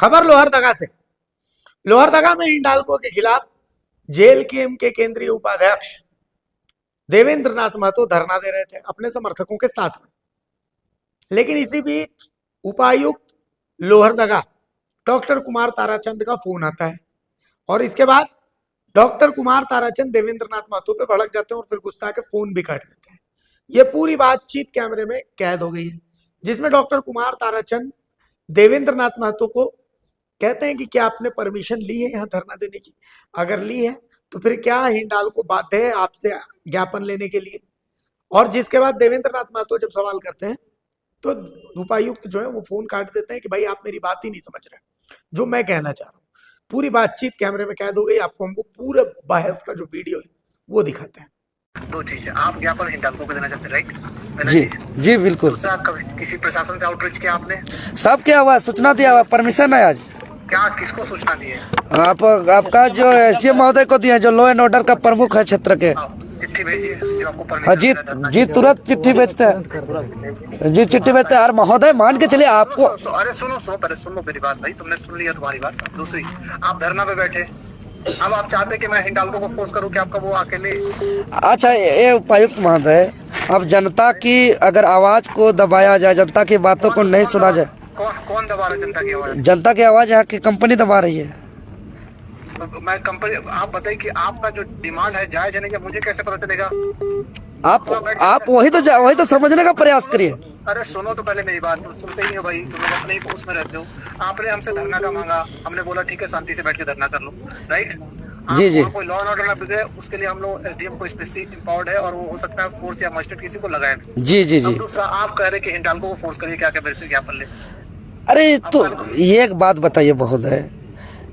खबर लोहरदगा से। लोहरदगा में हिंडाल्को के खिलाफ जेल के केंद्रीय उपाध्यक्ष देवेंद्र नाथ महतो धरना दे रहे थे अपने समर्थकों के साथ में। लेकिन इसी बीच उपायुक्त लोहरदगा डॉक्टर कुमार ताराचंद का फोन आता है और इसके बाद डॉक्टर कुमार ताराचंद देवेंद्र नाथ महतो पे भड़क जाते हैं और फिर गुस्सा के फोन भी काट देते हैं। ये पूरी बातचीत कैमरे में कैद हो गई है, जिसमें डॉक्टर कुमार ताराचंद देवेंद्र नाथ महतो को कहते हैं कि क्या आपने परमिशन ली है यहाँ धरना देने की? अगर ली है तो फिर क्या हिंडाल्को बाध्य है आपसे ज्ञापन लेने के लिए? और जिसके बाद देवेंद्र नाथ महतो जब सवाल करते हैं तो उपायुक्त जो है वो फोन काट देते हैं कि भाई आप मेरी बात ही नहीं समझ रहे जो मैं कहना चाह रहा हूँ। पूरी बातचीत कैमरे में कैद हो गई। आपको हमको पूरे बहस का जो वीडियो है वो दिखाते हैं। दो चीजें, आप ज्ञापन हिंडाल्को को देना चाहते हैं, राइट? जी जी बिल्कुल। दूसरा, कभी किसी प्रशासन से आउटरीच किया आपने? सब क्या हुआ, सूचना दिया हुआ, परमिशन है आज। क्या, किसको सूचना दी है? आपका जो एसडीएम महोदय को दिया, जो लॉ एंड ऑर्डर का प्रमुख है क्षेत्र के। चिट्ठी भेजिए जो आपको हाँ जी परमिशन जी, तुरंत चिट्ठी भेजते हैं जी, चिट्ठी भेजते हैं। और महोदय मान के चलिए आपको, अरे सुनो पहले सुन लो मेरी बात भाई, तुमने सुन लिया तुम्हारी बात। दूसरी, आप धरना पे बैठे, अब आप चाहते कि मैं हिंडाल्को को फोर्स करूं कि आपका वो अकेले? अच्छा ये उपायुक्त महोदय, अब जनता की अगर आवाज को दबाया जाए, जनता की बातों को नहीं सुना जाए। कौन दबा रहा है जनता की आवाज? जनता की आवाज यहाँ की कंपनी दबा रही है। मैं कंपनी, आप बताइए कि आपका जो डिमांड है जायज है नहीं, मुझे कैसे पता चलेगा? आप वही तो समझने का प्रयास करिए। अरे सुनो तो पहले मेरी बात, तुम सुनते ही हो भाई, तुम अपने ही उसमें रहते हो। आपने हमसे धरना का मांगा, हमने बोला ठीक है शांति से बैठ के धरना कर लो, राइट? जी जी। कोई लॉ एंड ऑर्डर ना बिगड़े उसके लिए हम लोग एसडीएम को स्पेशली इंपावर्ड है और वो हो सकता है फोर्स या मजिस्ट्रेट किसी को लगाए। जी जी जी। दूसरा, आप कह रहे कि हिंडाल्को को फोर्स करिए क्या क्या ज्ञापन ले। अरे तो ये एक बात बताइए महोदय,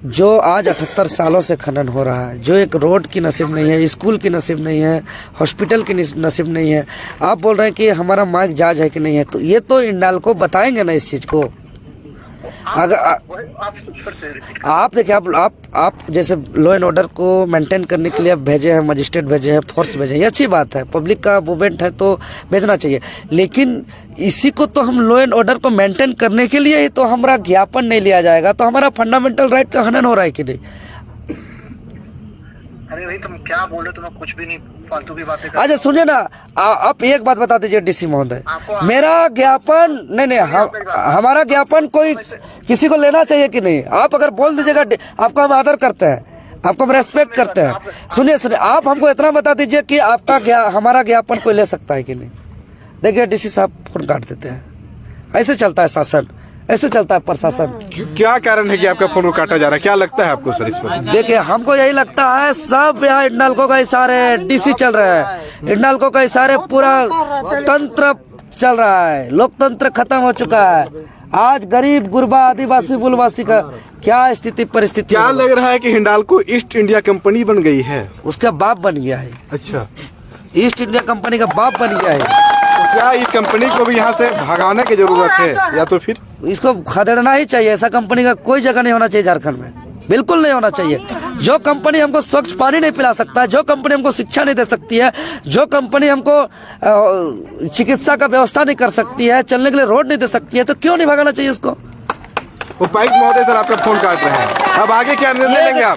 जो आज 78 सालों से खनन हो रहा है, जो एक रोड की नसीब नहीं है, स्कूल की नसीब नहीं है, हॉस्पिटल की नसीब नहीं है, आप बोल रहे हैं कि हमारा मार्ग जायज है कि नहीं है? तो ये तो हिंडाल्को बताएंगे ना इस चीज को। अगर आप देखिए, आप जैसे लॉ एंड ऑर्डर को मेंटेन करने के लिए आप भेजे हैं, मजिस्ट्रेट भेजे हैं, फोर्स भेजे हैं, ये अच्छी बात है, पब्लिक का मूवमेंट है तो भेजना चाहिए। लेकिन इसी को तो हम लॉ एंड ऑर्डर को मेंटेन करने के लिए ही तो हमारा ज्ञापन नहीं लिया जाएगा, तो हमारा फंडामेंटल राइट का हनन हो रहा है कि नहीं? अरे भाई तुम क्या बोल रहे हो, तुम्हें कुछ भी नहीं, फालतू की बातें कर। अच्छा सुनिए ना, आप एक बात बता दीजिए डीसी महोदय, मेरा ज्ञापन नहीं, हमारा ज्ञापन कोई किसी को लेना चाहिए कि नहीं? आप अगर बोल दीजिएगा, आपका हम आदर करते हैं, आपको हम रेस्पेक्ट करते हैं। सुनिए, आप हमको इतना बता दीजिए कि हमारा ज्ञापन कोई ले सकता है कि नहीं? देखिए डीसी साहब फोन काट देते हैं। ऐसे चलता है शासन, ऐसे चलता है प्रशासन। क्या कारण है कि आपका फोन काटा जा रहा है? क्या लगता है आपको सर इस पर? देखिए हमको यही लगता है, सब यहाँ हिंडाल्को का इशारे, डीसी चल रहा है, हिंडाल्को का इशारे, पूरा तंत्र चल रहा है, लोकतंत्र खत्म हो चुका है। आज गरीब गुरबा आदिवासी मूलवासी का क्या स्थिति परिस्थिति? क्या लग रहा है कि हिंडाल्को ईस्ट इंडिया कंपनी बन गई है? उसका बाप बन गया है। अच्छा, ईस्ट इंडिया कंपनी का बाप बन गया है। तो क्या इस कंपनी को भी यहाँ से भगाने की जरूरत है या तो फिर इसको खदेड़ना ही चाहिए? ऐसा कंपनी का कोई जगह नहीं होना चाहिए झारखंड में, बिल्कुल नहीं होना चाहिए। जो कंपनी हमको स्वच्छ पानी नहीं पिला सकता है, जो कंपनी हमको शिक्षा नहीं दे सकती है, जो कंपनी हमको चिकित्सा का व्यवस्था नहीं कर सकती है, चलने के लिए रोड नहीं दे सकती है, तो क्यों नहीं भगाना चाहिए उसको? उपायुक्त महोदय सर आपका फोन काट रहे हैं, अब आगे क्या निर्णय लेंगे आप?